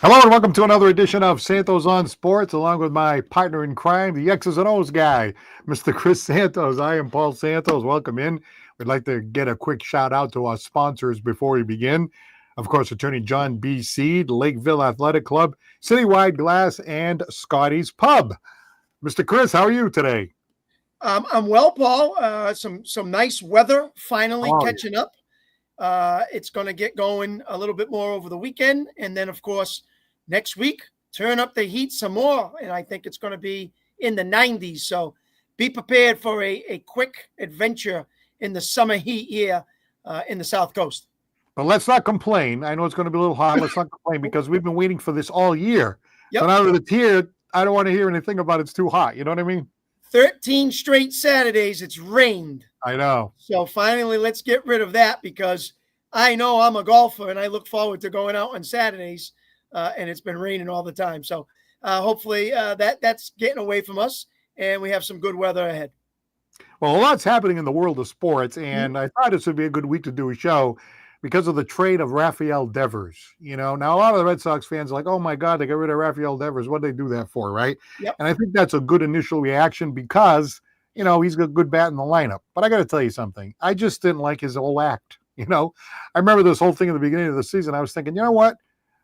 Hello and welcome to another edition of Santos on Sports, along with my partner in crime, the X's and O's guy, Mr. Chris Santos. I am Paul Santos. Welcome in. We'd like to get a quick shout out to our sponsors before we begin. Of course, Attorney John B. Seed, Lakeville Athletic Club, Citywide Glass, and Scotty's Pub. Mr. Chris, how are you today? I'm well, Paul. Some nice weather finally Oh, catching up. It's going to get going a little bit more over the weekend, and then of course next week turn up the heat some more, and I think it's going to be in the 90s. So be prepared for a quick adventure in the summer heat here in the South Coast. but let's not complain. I know it's going to be a little hot. Let's not complain because we've been waiting for this all year. Yep. So now that it's here, I don't want to hear anything about it's too hot. You know what I mean? 13 straight Saturdays it's rained. I know. So finally, let's get rid of that because I know I'm a golfer and I look forward to going out on Saturdays, and it's been raining all the time. So hopefully that's getting away from us, and we have some good weather ahead. Well, a lot's happening in the world of sports, and I thought this would be a good week to do a show because of the trade of Rafael Devers. Now a lot of the Red Sox fans are like, oh my God, they got rid of Rafael Devers. What did they do that for, right? Yep. And I think that's a good initial reaction because, he's got a good bat in the lineup. But I got to tell you something. I just didn't like his whole act. I remember this whole thing at the beginning of the season. I was thinking, you know what?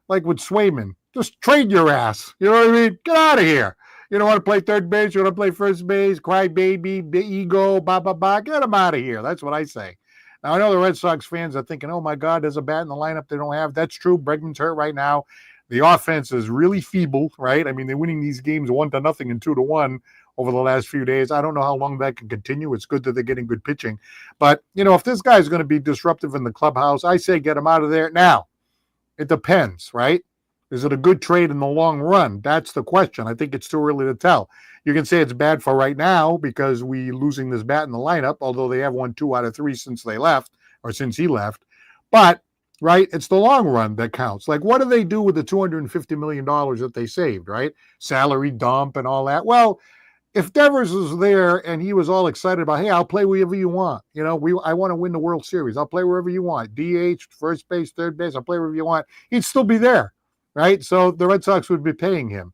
Like with Swayman, just trade your ass. You know what I mean? Get out of here. You don't want to play third base. You want to play first base. Cry baby, big ego, ba ba ba. Get him out of here. That's what I say. Now I know the Red Sox fans are thinking, "Oh my God, there's a bat in the lineup they don't have." That's true. Bregman's hurt right now. The offense is really feeble, right? I mean, they're winning these games 1-0 and 2-1 over the last few days. I don't know how long that can continue. It's good that they're getting good pitching, but if this guy's going to be disruptive in the clubhouse, I say get him out of there now. It depends, right? Is it a good trade in the long run? That's the question. I think it's too early to tell. You can say it's bad for right now because we losing this bat in the lineup, although they have won 2 out of 3 since they left or since he left. But, right, it's the long run that counts. Like, what do they do with the $250 million that they saved, right? Salary dump and all that. Well, if Devers was there and he was all excited about, hey, I'll play wherever you want. I want to win the World Series. I'll play wherever you want. DH, first base, third base. I'll play wherever you want. He'd still be there, right? So the Red Sox would be paying him.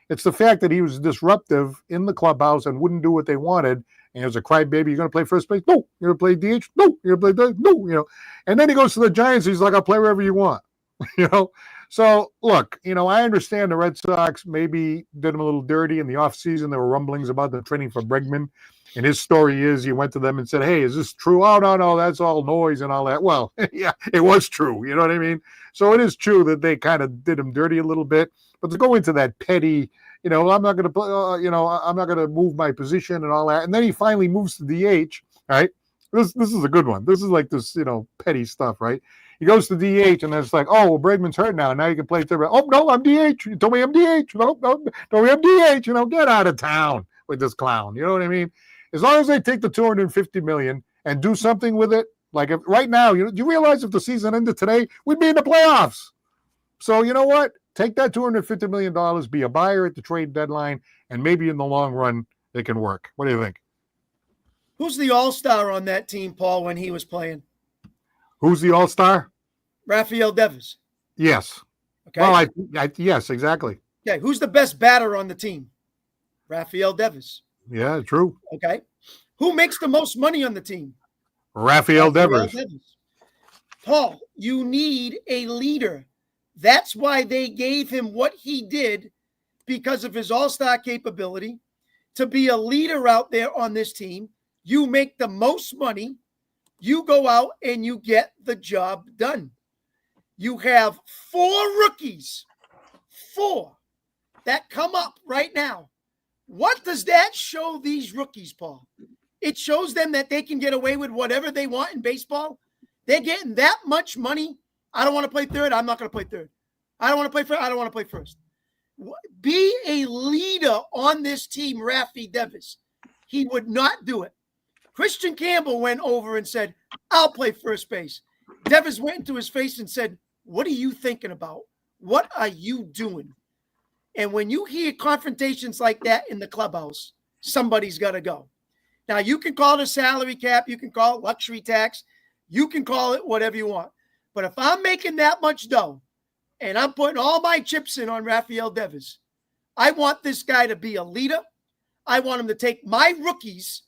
It's the fact that he was disruptive in the clubhouse and wouldn't do what they wanted. And he was a crybaby. You're going to play first base? No. You're going to play DH? No. You're going to play no. And then he goes to the Giants. He's like, I'll play wherever you want. So, look, I understand the Red Sox maybe did him a little dirty in the offseason. There were rumblings about them trading for Bregman. And his story is he went to them and said, hey, is this true? Oh, no, that's all noise and all that. Well, yeah, it was true. You know what I mean? So it is true that they kind of did him dirty a little bit. But to go into that petty, I'm not going to play, I'm not going to move my position and all that. And then he finally moves to DH, right? This is a good one. This is like this, petty stuff, right? He goes to DH, and then it's like, oh, well, Bregman's hurt now. Now you can play third. Oh, no, I'm DH. You told me I'm DH. No, told me I'm DH. Get out of town with this clown. You know what I mean? As long as they take the $250 million and do something with it, like if, right now, you realize if the season ended today, we'd be in the playoffs. So you know what? Take that $250 million, be a buyer at the trade deadline, and maybe in the long run, it can work. What do you think? Who's the all-star on that team, Paul, when he was playing? Who's the all-star? Rafael Devers. Yes. Okay. Well, yes, exactly. Okay. Who's the best batter on the team? Rafael Devers. Yeah, true. Okay. Who makes the most money on the team? Rafael Devers. Paul, you need a leader. That's why they gave him what he did, because of his all-star capability to be a leader out there on this team. You make the most money. You go out and you get the job done. You have 4 rookies, 4 that come up right now. What does that show these rookies, Paul? It shows them that they can get away with whatever they want in baseball. They're getting that much money. I don't want to play third. I'm not going to play third. I don't want to play first. I don't want to play first. Be a leader on this team, Rafi Devers. He would not do it. Christian Campbell went over and said, I'll play first base. Devers went into his face and said, what are you thinking about? What are you doing? And when you hear confrontations like that in the clubhouse, somebody's got to go. Now, you can call it a salary cap. You can call it luxury tax. You can call it whatever you want. But if I'm making that much dough, and I'm putting all my chips in on Rafael Devers. I want this guy to be a leader. I want him to take my rookies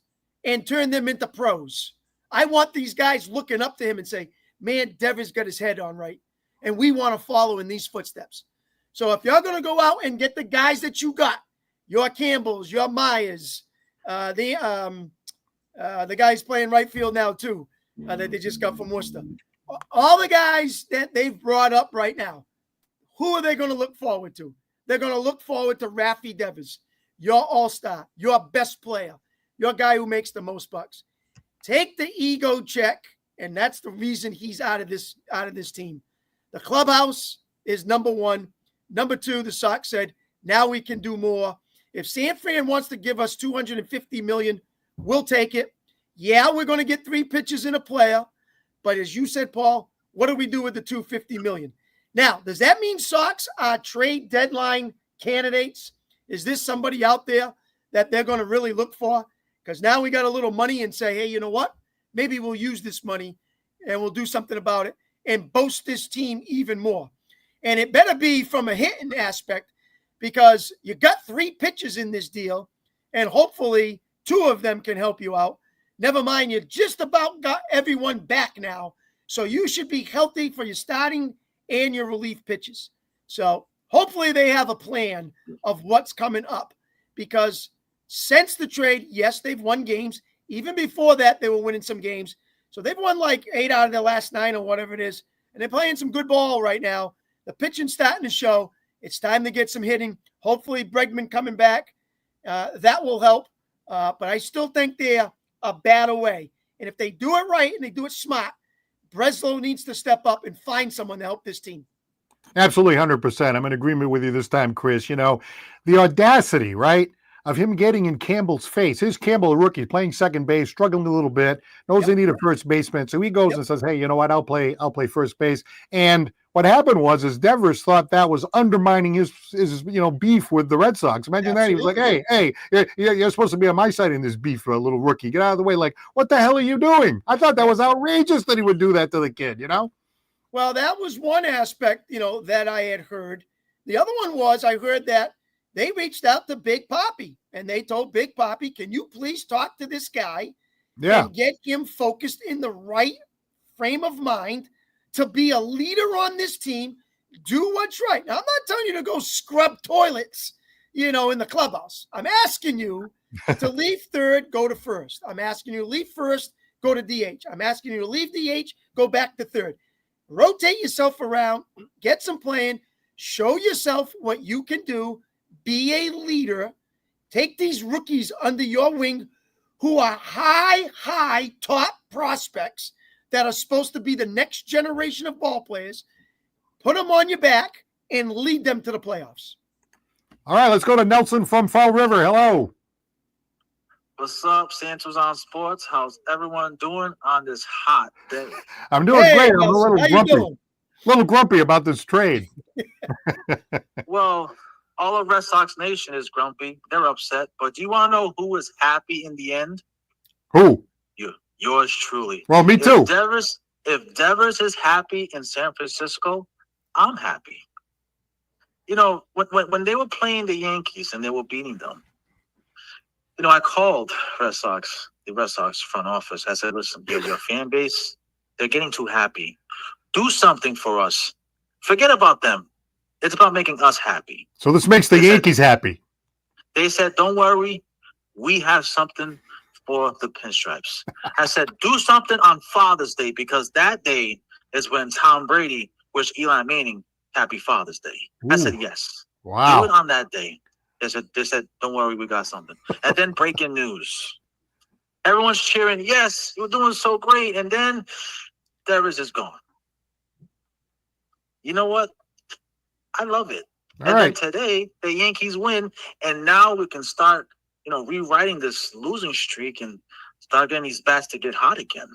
and turn them into pros. I want these guys looking up to him and say, man, Devers got his head on right, and we want to follow in these footsteps. So if you're going to go out and get the guys that you got, your Campbells, your Myers, the guys playing right field now too, that they just got from Worcester. All the guys that they've brought up right now, who are they going to look forward to? They're going to look forward to Rafi Devers, your all-star, your best player, your guy who makes the most bucks. Take the ego check, and that's the reason he's out of this team. The clubhouse is number one. Number two, the Sox said, now we can do more. If San Fran wants to give us $250 million, we'll take it. Yeah, we're going to get 3 pitchers in a player. But as you said, Paul, what do we do with the $250 million? Now, does that mean Sox are trade deadline candidates? Is this somebody out there that they're going to really look for? Because now we got a little money and say, hey, you know what? Maybe we'll use this money and we'll do something about it and boast this team even more. And it better be from a hitting aspect, because you got 3 pitchers in this deal, and hopefully 2 of them can help you out. Never mind, you just about got everyone back now. So you should be healthy for your starting and your relief pitches. So hopefully they have a plan of what's coming up, because since the trade, yes, they've won games. Even before that, they were winning some games. So they've won like 8 out of their last 9 or whatever it is. And they're playing some good ball right now. The pitching's starting to show. It's time to get some hitting. Hopefully Bregman coming back. That will help. But I still think they're a bat away. And if they do it right and they do it smart, Breslow needs to step up and find someone to help this team. Absolutely, 100%. I'm in agreement with you this time, Chris. You know, the audacity, right, of him getting in Campbell's face. Here's Campbell, a rookie, playing second base, struggling a little bit, knows they need a first baseman. So he goes and says, hey, you know what, I'll play first base. And what happened was Devers thought that was undermining his beef with the Red Sox. Imagine that. He was like, hey, you're supposed to be on my side in this beef for a little rookie. Get out of the way. Like, what the hell are you doing? I thought that was outrageous that he would do that to the kid, you know? Well, that was one aspect, that I had heard. The other one was I heard that they reached out to Big Papi, and they told Big Papi, can you please talk to this guy and get him focused in the right frame of mind to be a leader on this team, do what's right. Now, I'm not telling you to go scrub toilets, in the clubhouse. I'm asking you to leave third, go to first. I'm asking you to leave first, go to DH. I'm asking you to leave DH, go back to third. Rotate yourself around, get some playing, show yourself what you can do, be a leader, take these rookies under your wing who are high top prospects that are supposed to be the next generation of ball players, put them on your back, and lead them to the playoffs. All right, let's go to Nelson from Fall River. Hello. What's up, Santos on Sports? How's everyone doing on this hot day? I'm doing great. I'm a little grumpy about this trade. Well, all of Red Sox Nation is grumpy. They're upset. But do you want to know who was happy in the end? Who? Yours truly. Well, me too. If Devers is happy in San Francisco, I'm happy. When they were playing the Yankees and they were beating them, I called the Red Sox front office. I said, listen, your fan base, they're getting too happy. Do something for us. Forget about them. It's about making us happy. So this makes the Yankees happy. They said, don't worry. We have something for the pinstripes. I said, do something on Father's Day, because that day is when Tom Brady wished Eli Manning happy Father's Day. Ooh. I said, yes. Wow. Do it on that day. They said, don't worry, we got something. And then breaking news. Everyone's cheering, yes, you're doing so great. And then Devers is gone. You know what? I love it. Then today, the Yankees win, and now we can start, rewriting this losing streak and start getting these bats to get hot again.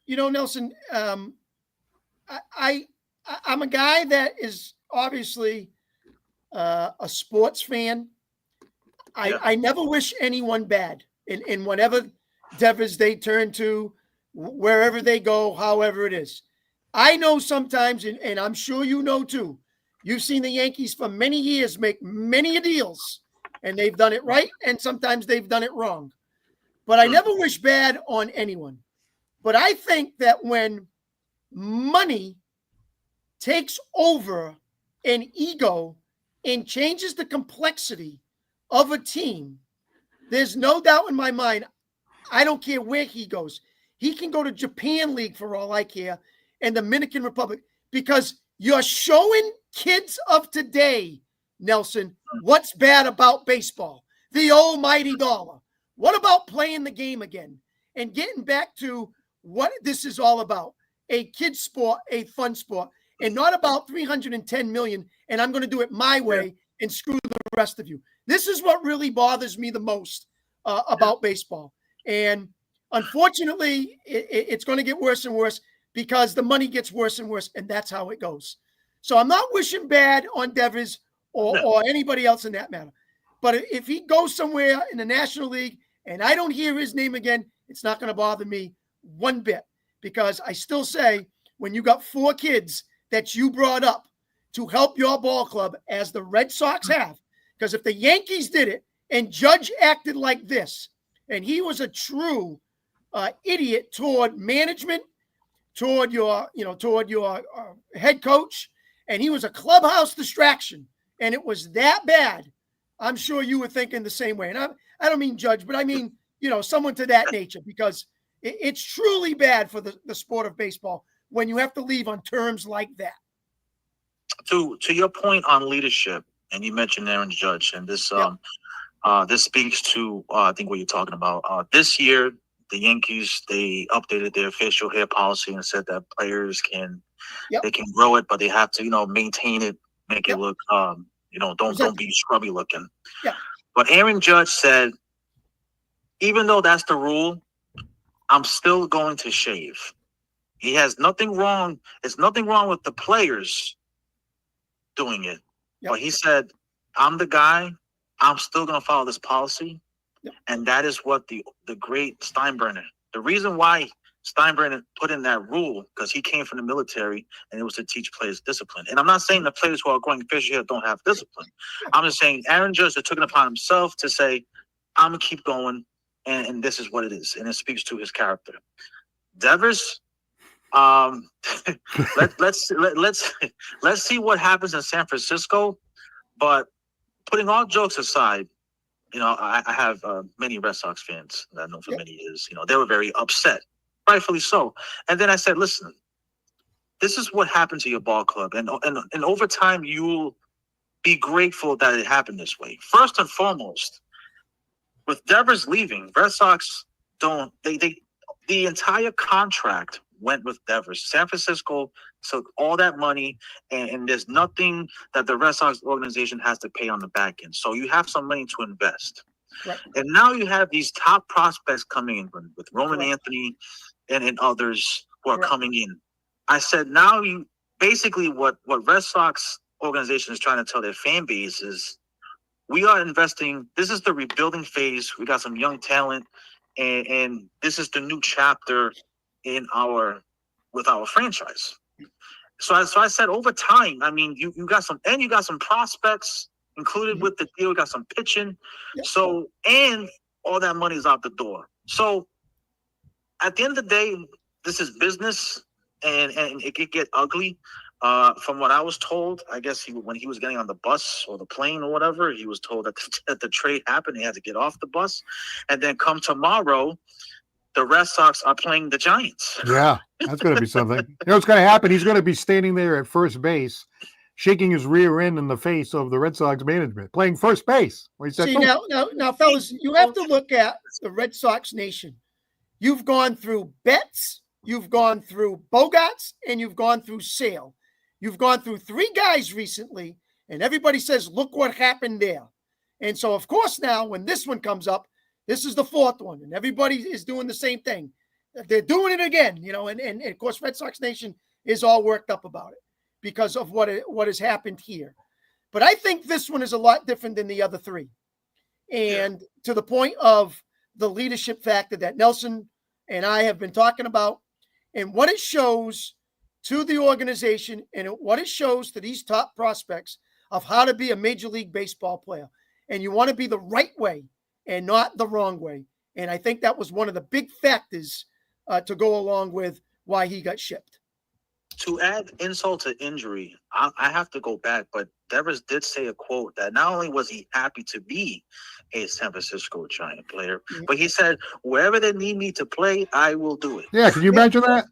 Nelson, I'm a guy that is obviously a sports fan. I never wish anyone bad in whatever Devers they turn to, wherever they go, however it is. I know sometimes, and I'm sure you know too, you've seen the Yankees for many years make many deals, and they've done it right, and sometimes they've done it wrong. But I never wish bad on anyone. But I think that when money takes over an ego and changes the complexity of a team, there's no doubt in my mind, I don't care where he goes. He can go to Japan League for all I care and Dominican Republic, because you're showing kids of today, Nelson, what's bad about baseball. The almighty dollar. What about playing the game again and getting back to what this is all about? A kid sport, a fun sport, and not about 310 million. And I'm going to do it my way and screw the rest of you. This is what really bothers me the most about baseball. And unfortunately, it's going to get worse and worse because the money gets worse and worse, and that's how it goes. So I'm not wishing bad on Devers or anybody else in that matter. But if he goes somewhere in the National League and I don't hear his name again, it's not going to bother me one bit, because I still say, when you got 4 kids that you brought up to help your ball club, as the Red Sox have, because if the Yankees did it and Judge acted like this, and he was a true idiot toward management, toward your head coach, and he was a clubhouse distraction, and it was that bad, I'm sure you were thinking the same way. And I don't mean Judge, but I mean, someone to that nature, because it's truly bad for the sport of baseball when you have to leave on terms like that. To your point on leadership, and you mentioned Aaron Judge, and this this speaks to I think what you're talking about. This year, the Yankees, they updated their facial hair policy and said that players can they can grow it, but they have to maintain it, make it look don't be scrubby looking. Yeah. But Aaron Judge said, even though that's the rule, I'm still going to shave. He has nothing wrong. There's nothing wrong with the players doing it. Yep. But he said, I'm the guy. I'm still going to follow this policy. Yep. And that is what the great Steinbrenner, the reason why Steinbrenner put in that rule, because he came from the military, and it was to teach players discipline. And I'm not saying the players who are going facial hair don't have discipline. I'm just saying Aaron Judge took it upon himself to say, I'm going to keep going, and this is what it is. And it speaks to his character. Devers, let's see what happens in San Francisco. But putting all jokes aside, I have many Red Sox fans that I know for many years. They were very upset, rightfully so. And then I said, listen, this is what happened to your ball club, and over time you'll be grateful that it happened this way. First and foremost, with Devers leaving, Red Sox the entire contract went with Devers. San Francisco took all that money, and there's nothing that the Red Sox organization has to pay on the back end. So you have some money to invest. Right. And now you have these top prospects coming in with Roman Anthony and others who are coming in. I said, now you basically what Red Sox organization is trying to tell their fan base is, we are investing. This is the rebuilding phase. We got some young talent, and this is the new chapter with our franchise. So I said, over time, I mean, you got some prospects included with the deal. You got some pitching. Yep. So, and all that money is out the door. So at the end of the day, this is business, and it could get ugly. From what I was told, I guess when he was getting on the bus or the plane or whatever, he was told that the trade happened. He had to get off the bus, and then come tomorrow, the Red Sox are playing the Giants. Yeah, that's going to be something. What's going to happen? He's going to be standing there at first base, shaking his rear end in the face of the Red Sox management, playing first base. Where he said, See, now, fellas, you have to look at the Red Sox nation. You've gone through Betts, you've gone through Bogarts, and you've gone through Sale. You've gone through 3 guys recently, and everybody says, look what happened there. And so, of course, now when this one comes up, this is the 4th one, and everybody is doing the same thing. They're doing it again, and of course, Red Sox Nation is all worked up about it because of what has happened here. But I think this one is a lot different than the other 3. And to the point of the leadership factor that Nelson and I have been talking about, and what it shows to the organization and what it shows to these top prospects of how to be a Major League Baseball player. And you want to be the right way and not the wrong way. And I think that was one of the big factors to go along with why he got shipped. To add insult to injury, I have to go back, but Devers did say a quote that not only was he happy to be a San Francisco Giant player, but he said, wherever they need me to play, I will do it. Yeah, can you imagine that?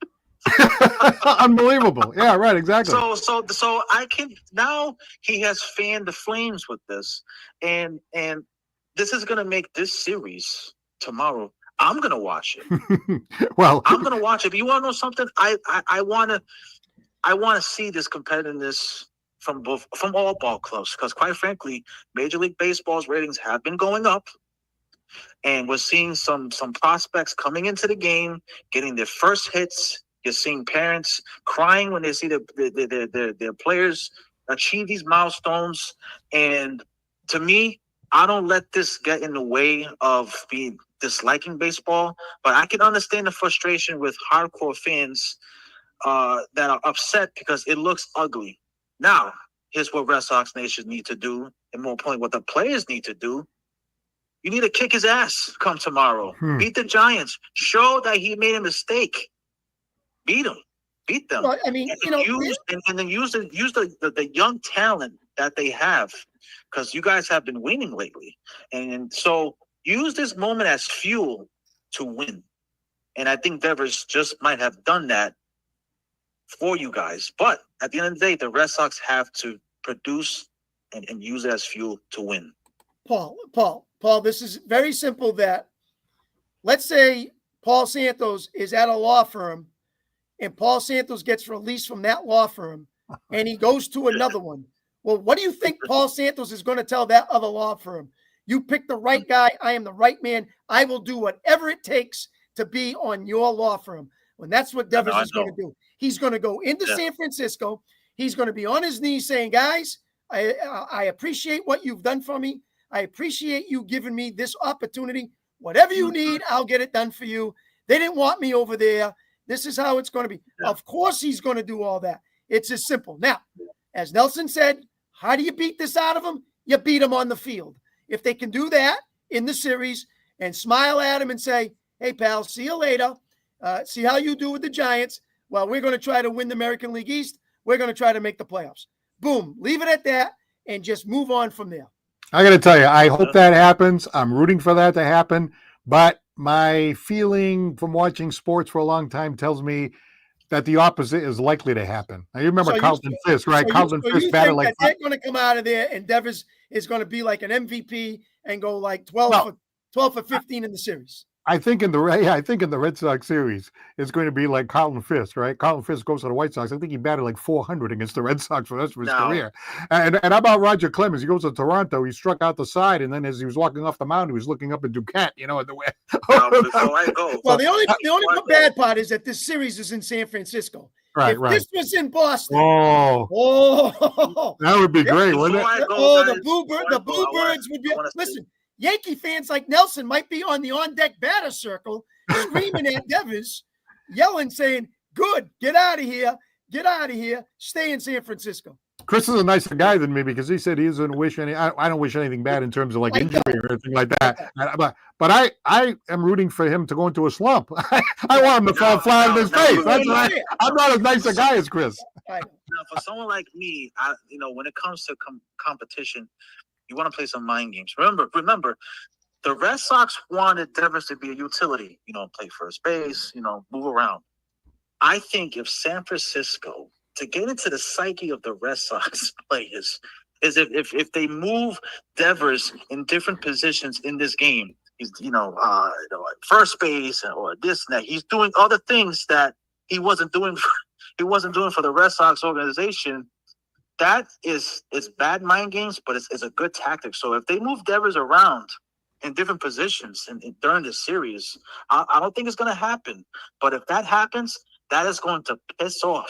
Unbelievable. Yeah, right, exactly. So I can now he has fanned the flames with this, and this is gonna make this series tomorrow. I'm gonna watch it. Well, I'm gonna watch it. But you want to know something? I wanna see this competitiveness from all ball clubs, because quite frankly, Major League Baseball's ratings have been going up, and we're seeing some prospects coming into the game, getting their first hits. You're seeing parents crying when they see their players achieve these milestones. And to me, I don't let this get in the way of being disliking baseball, but I can understand the frustration with hardcore fans that are upset because it looks ugly. Now, here's what Red Sox Nation need to do, and more importantly, what the players need to do. You need to kick his ass come tomorrow. Beat the Giants. Show that he made a mistake. Beat them. Beat them. Well, I mean, and then use the young talent that they have, because you guys have been winning lately. And so use this moment as fuel to win. And I think Devers just might have done that for you guys. But at the end of the day, the Red Sox have to produce and use it as fuel to win. Paul, this is very simple. That let's say Paul Santos is at a law firm and Paul Santos gets released from that law firm and he goes to another one. Well, what do you think Paul Santos is going to tell that other law firm? You picked the right guy. I am the right man. I will do whatever it takes to be on your law firm. And that's what Devers is going to do. He's going to go into San Francisco. He's going to be on his knees saying, guys, I appreciate what you've done for me. I appreciate you giving me this opportunity. Whatever you need, I'll get it done for you. They didn't want me over there. This is how it's going to be. Yeah. Of course he's going to do all that. It's as simple. Now, as Nelson said, how do you beat this out of them? You beat them on the field. If they can do that in the series and smile at him and say, hey, pal, see you later. See how you do with the Giants. Well, we're going to try to win the American League East. We're going to try to make the playoffs. Boom. Leave it at that and just move on from there. I got to tell you, I hope that happens. I'm rooting for that to happen. But my feeling from watching sports for a long time tells me that the opposite is likely to happen. Now, you remember Carlton Fisk, right? Carlton Fisk batted like they're going to come out of there and Devers is going to be like an MVP and go like 12 for 15 in the series. I think in the Red Sox series, it's going to be like Carlton Fisk, right? Carlton Fisk goes to the White Sox. I think he batted like 400 against the Red Sox for the rest of his career. And how about Roger Clemens? He goes to Toronto. He struck out the side, and then as he was walking off the mound, he was looking up at Duquette, at the way. Before I go. Well, the only bad part is that this series is in San Francisco. Right, if this was in Boston, that would be great, wouldn't it? The Bluebirds would be. Listen. Yankee fans like Nelson might be on the on-deck batter circle screaming at Devers, yelling, saying, good, get out of here, stay in San Francisco. Chris is a nicer guy than me because he said he doesn't wish I don't wish anything bad in terms of like injury or anything like that. But I am rooting for him to go into a slump. I want him to fall flat on his face. That's right. I'm not as nice a guy as Chris. Now, for someone like me, when it comes to competition, you want to play some mind games. Remember, the Red Sox wanted Devers to be a utility, play first base, move around. I think if San Francisco, to get into the psyche of the Red Sox players, is if they move Devers in different positions in this game, he's, first base or this and that, he's doing other things that he wasn't doing for the Red Sox organization. That is bad mind games, but it's a good tactic. So if they move Devers around in different positions during the series, I don't think it's going to happen. But if that happens, that is going to piss off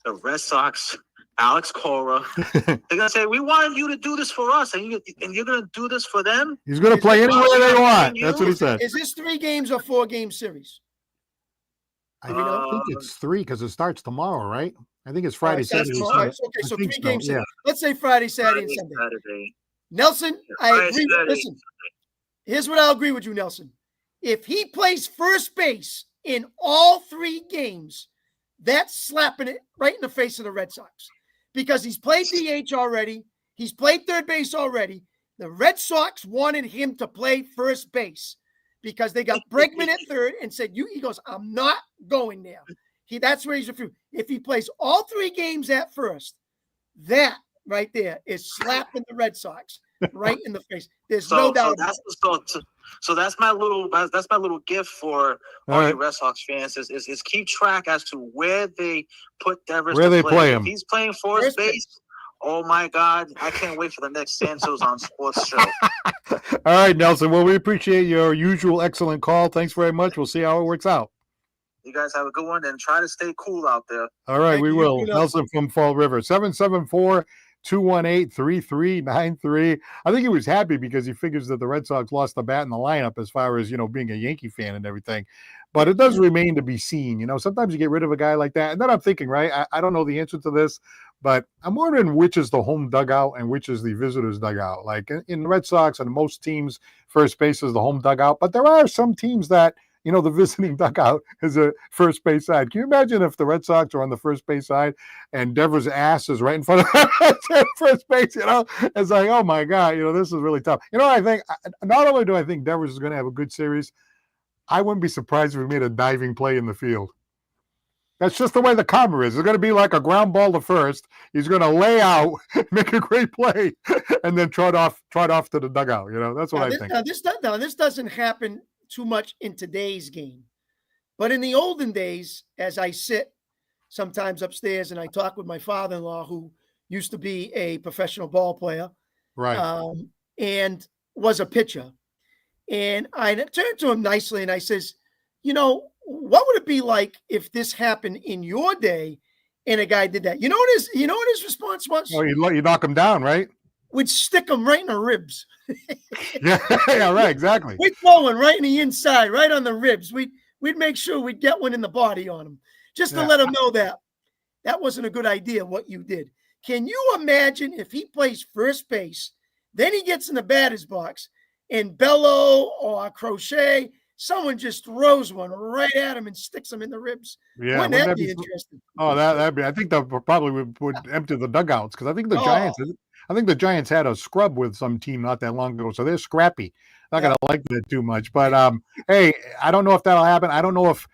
the Red Sox, Alex Cora. They're going to say, we wanted you to do this for us, and you're going to do this for them? He's going to play anywhere they want. That's what he said. Is this 3 games or 4 game series? I think it's 3 because it starts tomorrow, right? I think it's All Friday, right, so that's Saturday, tomorrow. All Sunday. right, okay, I so think 3 so. games. Yeah. Let's say Friday, Saturday, and Friday, Sunday. Saturday. Nelson, I Friday, agree. Saturday. Listen, here's what I'll agree with you, Nelson. If he plays first base in all 3 games, that's slapping it right in the face of the Red Sox because he's played DH already. He's played third base already. The Red Sox wanted him to play first base because they got Bregman at third and said, he goes, I'm not going there. That's where he's refused. If he plays all 3 games at first, that right there is slapping the Red Sox right in the face. There's no doubt. So that's my little gift for all you Red Sox fans is keep track as to where they put Devers. Where they play If him. he's playing first base. Oh my God! I can't wait for the next Santos on Sports Show. All right, Nelson. Well, we appreciate your usual excellent call. Thanks very much. We'll see how it works out. You guys have a good one and try to stay cool out there. All right, we will. Nelson from Fall River, 774-218-3393. I think he was happy because he figures that the Red Sox lost the bat in the lineup as far as, being a Yankee fan and everything. But it does remain to be seen. Sometimes you get rid of a guy like that. And then I'm thinking, right, I don't know the answer to this, but I'm wondering which is the home dugout and which is the visitor's dugout. Like in the Red Sox and most teams, first base is the home dugout. But there are some teams that, the visiting dugout is a first base side. Can you imagine if the Red Sox are on the first base side and Devers' ass is right in front of first base? It's like, oh my God, this is really tough. I think not only do I think Devers is going to have a good series, I wouldn't be surprised if he made a diving play in the field. That's just the way the karma is. It's going to be like a ground ball to first. He's going to lay out, make a great play, and then trot off to the dugout. That's what I think. This doesn't happen too much in today's game. But in the olden days, as I sit sometimes upstairs and I talk with my father-in-law, who used to be a professional ball player, right, and was a pitcher. And I turned to him nicely and I says, what would it be like if this happened in your day and a guy did that? You know what his response was? Oh, you knock him down, right? We'd stick him right in the ribs. yeah, right, exactly. We'd throw one right in the inside, right on the ribs. We'd make sure we'd get one in the body on him, just to let him know that wasn't a good idea what you did. Can you imagine if he plays first base, then he gets in the batter's box, and Bello or Crochet, someone just throws one right at him and sticks him in the ribs? Yeah, wouldn't that be interesting? Oh, that'd be. I think that probably would empty the dugouts because I think the Giants. I think the Giants had a scrub with some team not that long ago, so they're scrappy. Not gonna like that too much, but hey, I don't know if that'll happen. I don't know if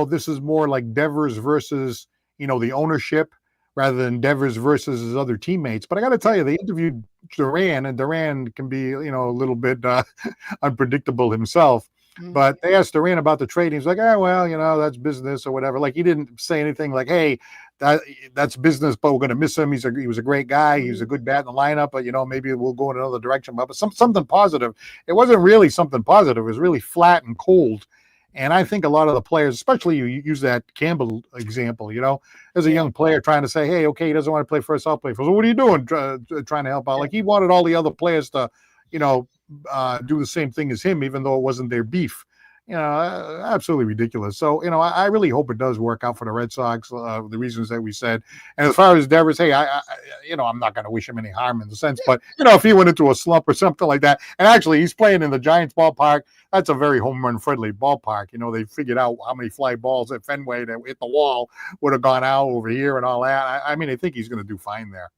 this is more like Devers versus the ownership rather than Devers versus his other teammates. But I got to tell you, they interviewed Duran, and Duran can be a little bit unpredictable himself. Mm-hmm. But they asked Duran about the trade. He's like, that's business or whatever. Like he didn't say anything like, hey, that's business, but we're going to miss him. He was a great guy. He was a good bat in the lineup, but maybe we'll go in another direction. But something positive. It wasn't really something positive. It was really flat and cold. And I think a lot of the players, especially you use that Campbell example, as a young player trying to say, hey, okay, he doesn't want to play first, I'll play first. So what are you doing trying to help out? Like he wanted all the other players to, do the same thing as him, even though it wasn't their beef. Absolutely ridiculous. So, I really hope it does work out for the Red Sox, the reasons that we said. And as far as Devers, hey, I'm not going to wish him any harm in the sense, but, if he went into a slump or something like that, and actually he's playing in the Giants ballpark, that's a very home run friendly ballpark. They figured out how many fly balls at Fenway that hit the wall would have gone out over here and all that. I mean, I think he's going to do fine there.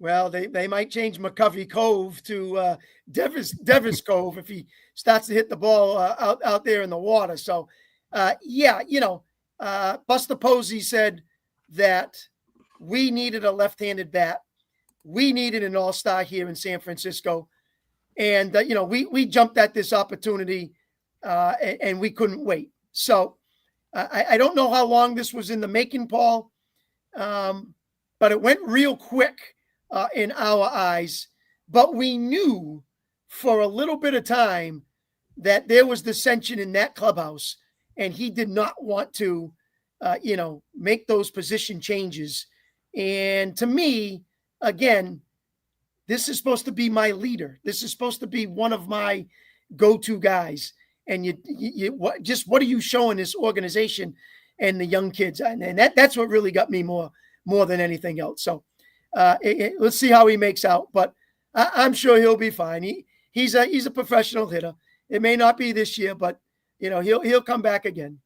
Well, they might change McCovey Cove to Devers Cove if he starts to hit the ball out there in the water. So, Buster Posey said that we needed a left-handed bat. We needed an all-star here in San Francisco. And, we jumped at this opportunity and we couldn't wait. So I don't know how long this was in the making, Paul, but it went real quick. In our eyes, but we knew for a little bit of time that there was dissension in that clubhouse, and he did not want to, make those position changes. And to me, again, this is supposed to be my leader. This is supposed to be one of my go-to guys. And what are you showing this organization? and the young kids. And that's what really got me more than anything else. So let's see how he makes out. But I'm sure he'll be fine. He's a professional hitter. It may not be this year, but he'll come back again.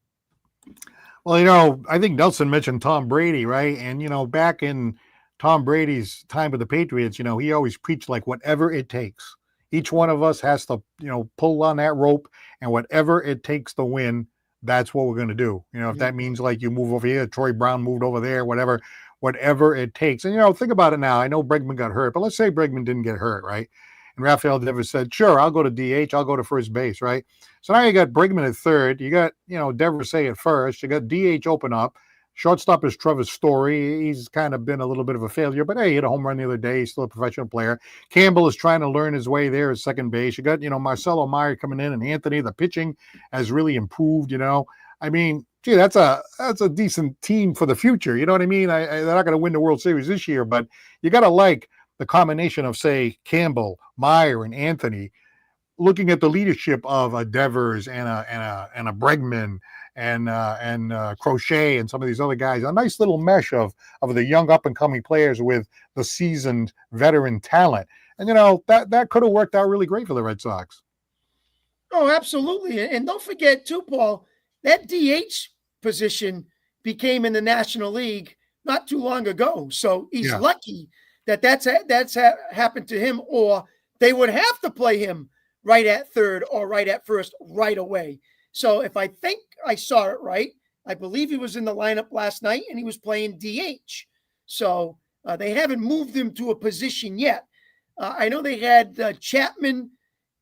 Well, I think Nelson mentioned Tom Brady, right? And back in Tom Brady's time with the Patriots, he always preached like whatever it takes. Each one of us has to, pull on that rope, and whatever it takes to win, that's what we're going to do. If that means like you move over here, Troy Brown moved over there, whatever it takes. And, think about it now. I know Bregman got hurt, but let's say Bregman didn't get hurt, right? And Rafael Devers said, sure, I'll go to DH. I'll go to first base, right? So now you got Bregman at third. You got, Devers at first. You got DH open up. Shortstop is Trevor Story. He's kind of been a little bit of a failure, but hey, he hit a home run the other day. He's still a professional player. Campbell is trying to learn his way there at second base. You got, Marcelo Meyer coming in, and Anthony. The pitching has really improved, I mean, gee, that's a decent team for the future. You know what I mean? They're not going to win the World Series this year, but you got to like the combination of, say, Campbell, Meyer, and Anthony, looking at the leadership of a Devers and a Bregman and Crochet and some of these other guys, a nice little mesh of the young up and coming players with the seasoned veteran talent. And that could have worked out really great for the Red Sox. Oh, absolutely. And don't forget too, Paul, that DH position became in the National League not too long ago. So he's lucky that's happened to him, or they would have to play him right at third or right at first right away. So if I think I saw it right, I believe he was in the lineup last night and he was playing DH. So they haven't moved him to a position yet. I know they had Chapman,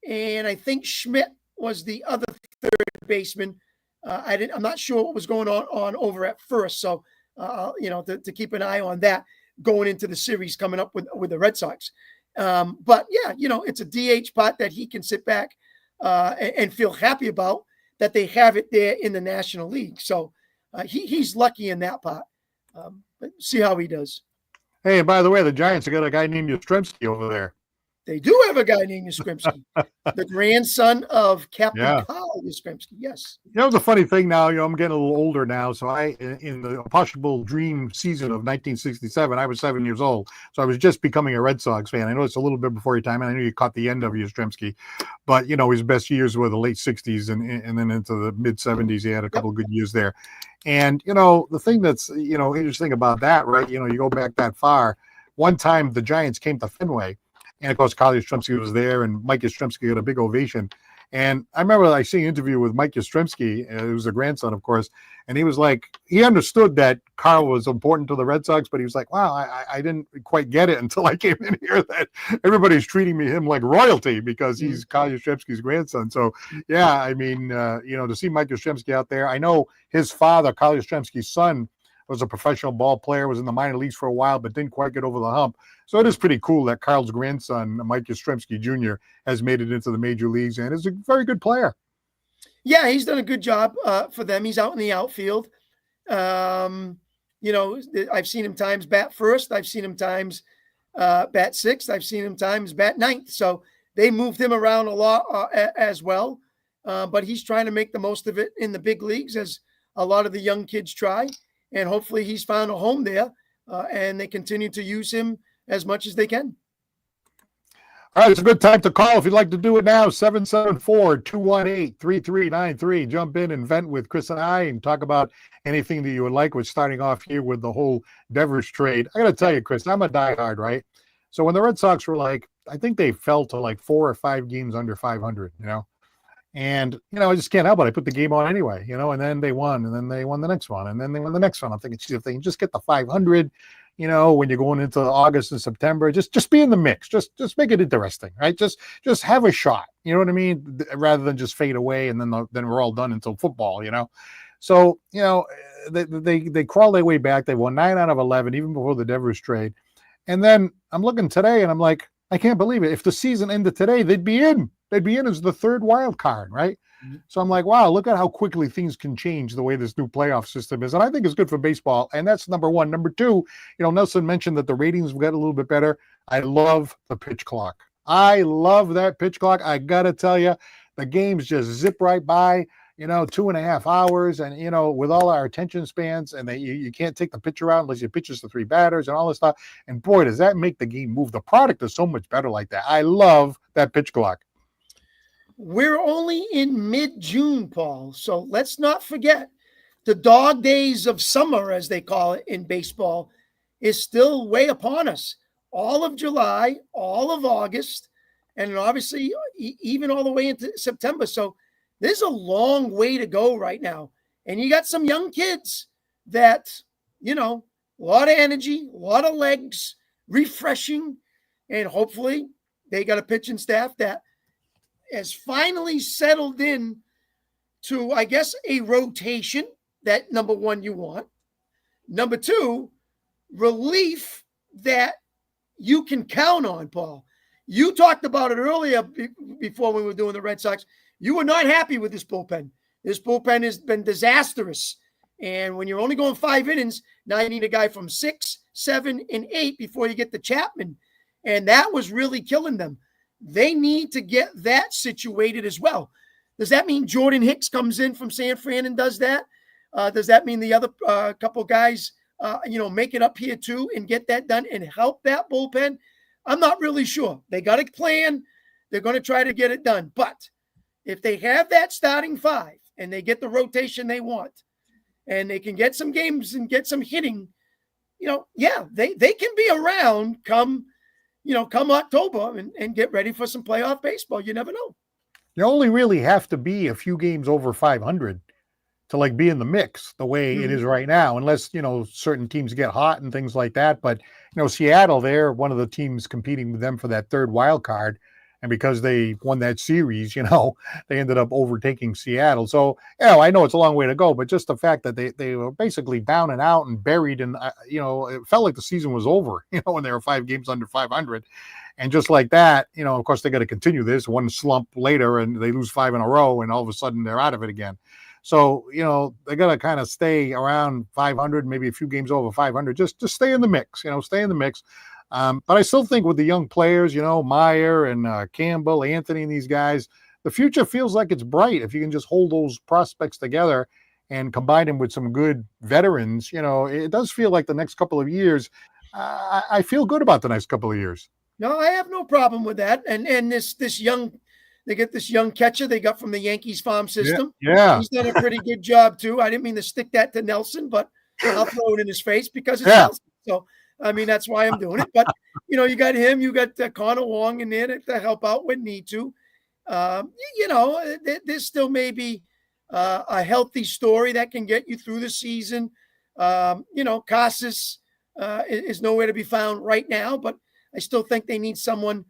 and I think Schmidt was the other third baseman. I'm not sure what was going on over at first. So, to keep an eye on that going into the series coming up with the Red Sox. But yeah, it's a DH spot that he can sit back and feel happy about, that they have it there in the National League. So he's lucky in that part. But see how he does. Hey, and by the way, the Giants have got a guy named Yastrzemski over there. They do have a guy named Yastrzemski, the grandson of Captain Carl Yastrzemski. Yes. The funny thing now, I'm getting a little older now. So in the Impossible Dream season of 1967, I was 7 years old. So I was just becoming a Red Sox fan. I know it's a little bit before your time, and I know you caught the end of Yastrzemski, but his best years were the late 60s and then into the mid 70s. He had a couple of good years there. And, the thing that's, interesting about that, right? You go back that far. One time the Giants came to Fenway, and of course, Carl Yastrzemski was there, and Mike Yastrzemski got a big ovation. And I remember I seeing an interview with Mike Yastrzemski, who was the grandson, of course, and he was like, he understood that Carl was important to the Red Sox, but he was like, wow, I didn't quite get it until I came in here that everybody's treating him like royalty because he's Carl Yastrzemski's grandson. So, yeah, I mean, to see Mike Yastrzemski out there, I know his father, Carl Yastrzemski's son, was a professional ball player, was in the minor leagues for a while, but didn't quite get over the hump. So it is pretty cool that Carl's grandson, Mike Yastrzemski Jr., has made it into the major leagues and is a very good player. Yeah, he's done a good job for them. He's out in the outfield. I've seen him times bat first. I've seen him times bat sixth. I've seen him times bat ninth. So they moved him around a lot as well. But he's trying to make the most of it in the big leagues, as a lot of the young kids try. And hopefully he's found a home there, and they continue to use him as much as they can. All right, it's a good time to call. If you'd like to do it now, 774-218-3393. Jump in and vent with Chris and I and talk about anything that you would like. We're starting off here with the whole Devers trade. I got to tell you, Chris, I'm a diehard, right? So when the Red Sox were I think they fell to 4 or 5 games under 500, And, I just can't help it. I put the game on anyway, and then they won, and then they won the next one, and then they won the next one. I'm thinking, if they can just get the 500, when you're going into August and September, just be in the mix. Just make it interesting, right? Just have a shot. You know what I mean? Rather than just fade away and then we're all done until football, So, they crawled their way back. They won 9 out of 11, even before the Devers trade. And then I'm looking today and I'm like, I can't believe it. If the season ended today, they'd be in. They'd be in as the third wild card, right? Mm-hmm. So I'm like, wow, look at how quickly things can change the way this new playoff system is. And I think it's good for baseball. And that's number one. Number two, Nelson mentioned that the ratings got a little bit better. I love the pitch clock. I love that pitch clock. I got to tell you, the games just zip right by. 2.5 hours, and with all our attention spans, and you can't take the pitcher out unless you pitches to three batters and all this stuff. And boy, does that make the game move. The product is so much better like that. I love that pitch clock. We're only in mid-June, Paul, so let's not forget the dog days of summer, as they call it in baseball, is still way upon us. All of July, all of August, and obviously even all the way into September. So there's a long way to go right now. And you got some young kids that, a lot of energy, a lot of legs, refreshing, and hopefully they got a pitching staff that has finally settled in to, I guess, a rotation that, number one, you want. Number two, relief that you can count on, Paul. You talked about it earlier before we were doing the Red Sox. You were not happy with this bullpen. This bullpen has been disastrous. And when you're only going 5 innings, now you need a guy from 6, 7, and 8 before you get to Chapman. And that was really killing them. They need to get that situated as well. Does that mean Jordan Hicks comes in from San Fran and does that? Does that mean the other couple guys, make it up here too and get that done and help that bullpen? I'm not really sure. They got a plan. They're going to try to get it done. But if they have that starting 5 and they get the rotation they want and they can get some games and get some hitting, they can be around come October and get ready for some playoff baseball. You never know. You only really have to be a few games over 500 to be in the mix the way it is right now, unless, certain teams get hot and things like that. But, Seattle, they're one of the teams competing with them for that third wild card. And because they won that series, they ended up overtaking Seattle. So, I know it's a long way to go, but just the fact that they were basically down and out and buried, and, it felt like the season was over, when they were 5 games under 500. And just like that, of course, they got to continue this one slump later and they lose 5 in a row and all of a sudden they're out of it again. So, they got to kind of stay around 500, maybe a few games over 500, just stay in the mix, stay in the mix. But I still think with the young players, Meyer and Campbell, Anthony, and these guys, the future feels like it's bright if you can just hold those prospects together and combine them with some good veterans. It does feel like the next couple of years, I feel good about the next couple of years. No, I have no problem with that. And this young, they get this young catcher they got from the Yankees farm system. Yeah. He's done a pretty good job too. I didn't mean to stick that to Nelson, but I'll throw it in his face because it's Nelson. So, that's why I'm doing it. But, you got him, you got Connor Wong in there to help out when need to. There's still maybe a healthy story that can get you through the season. Casas is nowhere to be found right now, but I still think they need someone,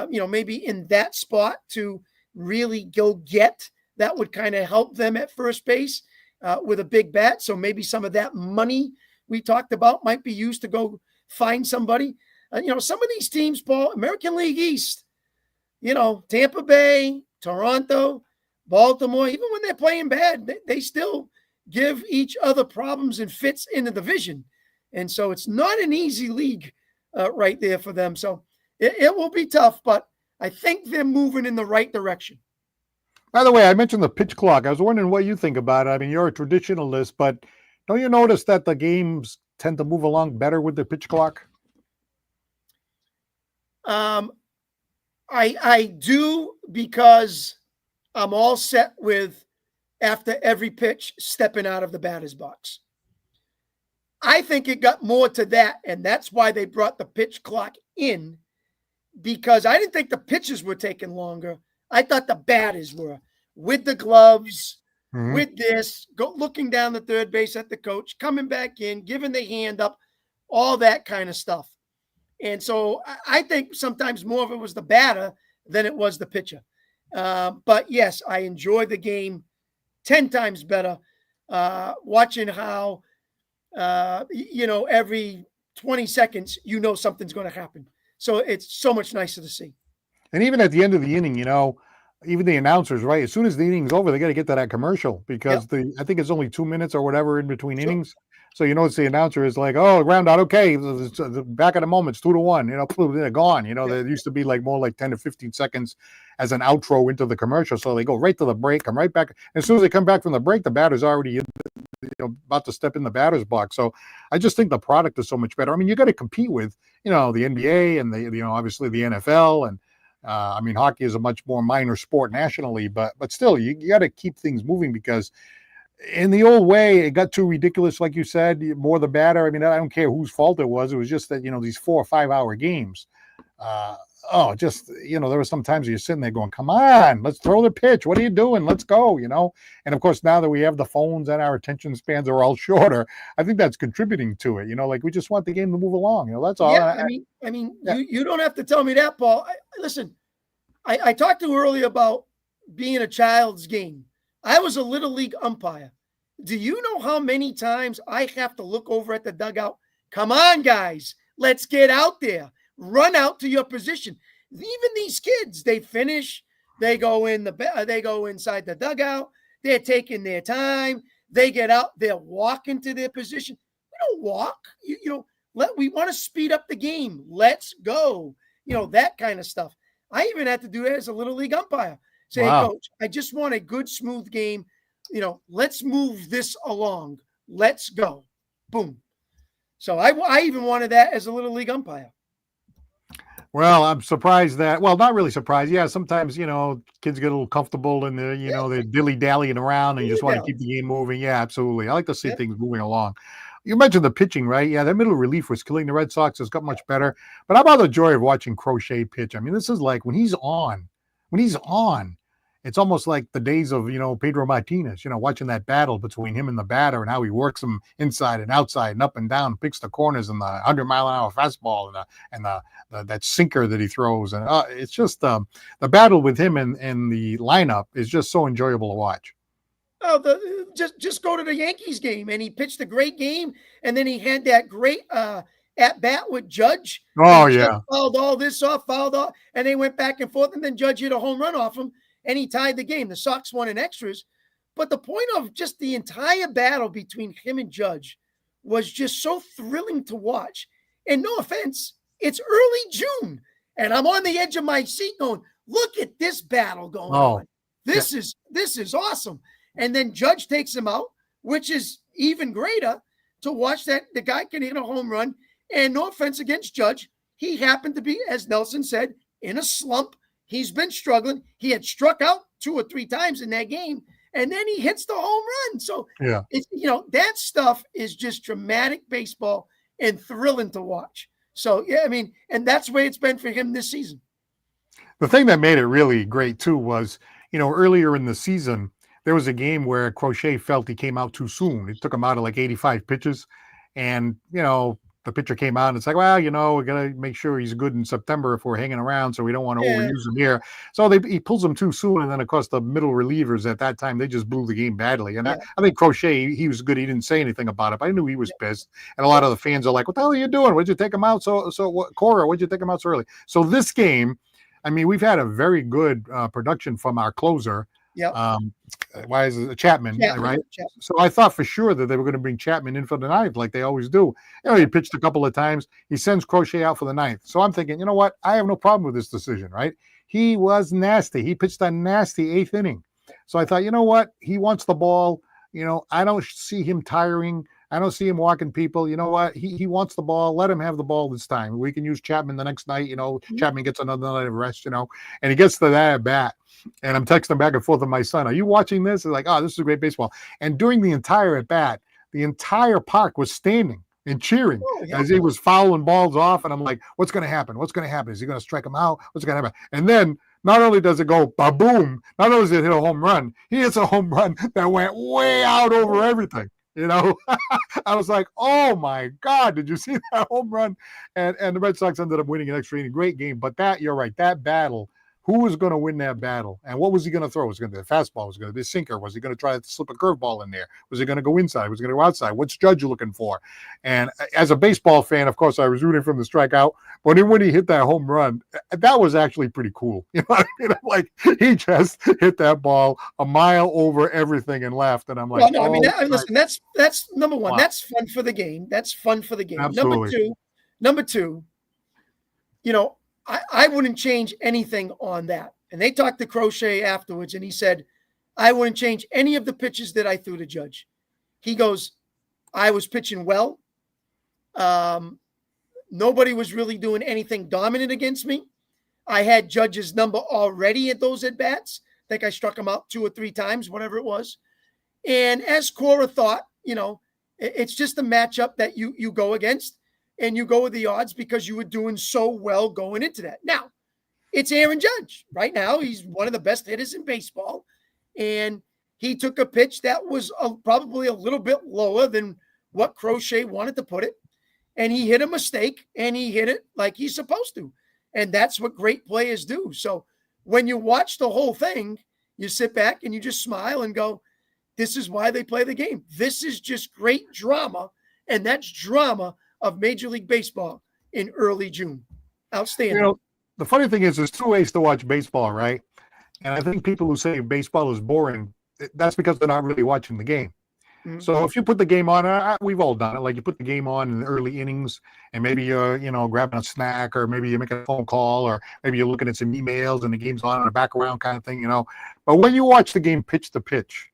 maybe in that spot to really go get. That would kind of help them at first base with a big bat. So maybe some of that money we talked about might be used to go find somebody. Some of these teams, Paul, American League East, Tampa Bay, Toronto, Baltimore, even when they're playing bad, they still give each other problems and fits in the division. And so it's not an easy league right there for them. So it will be tough, but I think they're moving in the right direction. By the way, I mentioned the pitch clock. I was wondering what you think about it. I mean, you're a traditionalist, but don't you notice that the games tend to move along better with the pitch clock? I do, because I'm all set with, after every pitch, stepping out of the batter's box. I think it got more to that, and that's why they brought the pitch clock in, because I didn't think the pitches were taking longer. I thought the batters were, with the gloves, with this, looking down the third base at the coach, coming back in, giving the hand up, all that kind of stuff. And so I think sometimes more of it was the batter than it was the pitcher. But yes, I enjoyed the game 10 times better, watching how, every 20 seconds, something's going to happen. So it's so much nicer to see. And even at the end of the inning, even the announcers, right? As soon as the inning's over, they got to get to that commercial because I think it's only 2 minutes or whatever in between innings. So you notice the announcer is like, "Oh, round out, okay, back at the moment, it's 2-1." They're gone. There used to be like more like 10 to 15 seconds as an outro into the commercial. So they go right to the break, come right back. As soon as they come back from the break, the batter's already about to step in the batter's box. So I just think the product is so much better. I mean, you got to compete with the NBA and obviously the NFL and. I mean, hockey is a much more minor sport nationally, but still, you got to keep things moving because in the old way, it got too ridiculous, like you said, more the batter. I mean, I don't care whose fault it was. It was just that, these 4 or 5 hour games. There were some times you're sitting there going, come on, let's throw the pitch. What are you doing? Let's go, And of course, now that we have the phones and our attention spans are all shorter, I think that's contributing to it. Like we just want the game to move along. That's all. Yeah, yeah. You don't have to tell me that, Paul. Listen, I talked to you earlier about being a child's game. I was a little league umpire. Do you know how many times I have to look over at the dugout? Come on, guys, let's get out there. Run out to your position. Even these kids, they finish, they go inside the dugout. They're taking their time. They get out, they're walking to their position. We don't walk. We want to speed up the game. Let's go. That kind of stuff. I even had to do that as a little league umpire. Say, wow. Hey, coach, I just want a good, smooth game. Let's move this along. Let's go. Boom. So I even wanted that as a little league umpire. Well, I'm surprised not really surprised. Yeah, sometimes, kids get a little comfortable and they're dilly-dallying around and you just want to keep the game moving. Yeah, absolutely. I like to see things moving along. You mentioned the pitching, right? Yeah, that middle relief was killing the Red Sox. It's got much better. But how about the joy of watching Crochet pitch? I mean, this is like when he's on, it's almost like the days of, Pedro Martinez, watching that battle between him and the batter and how he works him inside and outside and up and down, picks the corners and the 100-mile-an-hour fastball and that sinker that he throws. And it's just the battle with him and the lineup is just so enjoyable to watch. Oh, just go to the Yankees game, and he pitched a great game, and then he had that great at bat with Judge. Oh yeah, Judge fouled all this off, and they went back and forth, and then Judge hit a home run off him, and he tied the game. The Sox won in extras, but the point of just the entire battle between him and Judge was just so thrilling to watch. And no offense, it's early June, and I'm on the edge of my seat going, "Look at this battle going on! This is awesome." And then Judge takes him out, which is even greater to watch that the guy can hit a home run. And no offense against Judge, he happened to be, as Nelson said, in a slump. He's been struggling. He had struck out 2 or 3 times in that game, and then he hits the home run. So yeah, it's that stuff is just dramatic baseball and thrilling to watch. So yeah, I mean, and that's the way it's been for him this season. The thing that made it really great too was, earlier in the season, there was a game where Crochet felt he came out too soon. It took him out of like 85 pitches. And, the pitcher came out and it's like, well, we're going to make sure he's good in September if we're hanging around. So we don't want to overuse him here. So he pulls him too soon. And then, of course, the middle relievers at that time, they just blew the game badly. And I think Crochet, he was good. He didn't say anything about it. But I knew he was pissed. And a lot of the fans are like, what the hell are you doing? Why'd you take him out? Cora, why'd you take him out so early? So this game, I mean, we've had a very good production from our closer. Yeah. Why is it Chapman, right? Chapman. So I thought for sure that they were going to bring Chapman in for the ninth, like they always do. He pitched a couple of times. He sends Crochet out for the ninth. So I'm thinking, you know what? I have no problem with this decision, right? He was nasty. He pitched a nasty 8th inning. So I thought, you know what? He wants the ball. I don't see him tiring. I don't see him walking people. You know what? He wants the ball. Let him have the ball this time. We can use Chapman the next night. Chapman gets another night of rest, and he gets to that at bat. And I'm texting back and forth with my son. Are you watching this? He's like, oh, this is great baseball. And during the entire at bat, the entire park was standing and cheering as he was fouling balls off. And I'm like, what's going to happen? What's going to happen? Is he going to strike him out? What's going to happen? And then not only does it go ba-boom, not only does it hit a home run, he hits a home run that went way out over everything. I was like, oh my God, did you see that home run? And the Red Sox ended up winning an extra inning. Great game. But you're right, that battle who was going to win that battle and what was he going to throw? Was it going to be a fastball? Was it going to be a sinker? Was he going to try to slip a curveball in there? Was he going to go inside? Was he going to go outside? What's Judge looking for? And as a baseball fan, of course, I was rooting for him to strike out. But then when he hit that home run, that was actually pretty cool. You know what I mean? Like, he just hit that ball a mile over everything and left. And I'm like, well, no, I mean, listen, that's number one. Wow. That's fun for the game. That's fun for the game. Absolutely. Number two, you know, I wouldn't change anything on that. And they talked to Crochet afterwards, and he said, I wouldn't change any of the pitches that I threw to Judge. He goes, I was pitching well. Nobody was really doing anything dominant against me. I had Judge's number already at those at-bats. I think I struck him out 2 or 3 times, whatever it was. And as Cora thought, you know, it's just a matchup that you go against. And you go with the odds because you were doing so well going into that. Now, it's Aaron Judge. Right now, he's one of the best hitters in baseball. And he took a pitch that was probably a little bit lower than what Crochet wanted to put it. And he hit a mistake, and he hit it like he's supposed to. And that's what great players do. So when you watch the whole thing, you sit back and you just smile and go, this is why they play the game. This is just great drama. And that's drama of Major League Baseball in early June. Outstanding. You know, the funny thing is there's 2 ways to watch baseball, right? And I think people who say baseball is boring, that's because they're not really watching the game. Mm-hmm. So if you put the game on, we've all done it. Like, you put the game on in the early innings, and maybe you're, grabbing a snack, or maybe you're making a phone call, or maybe you're looking at some emails and the game's on in the background kind of thing, But when you watch the game pitch to pitch,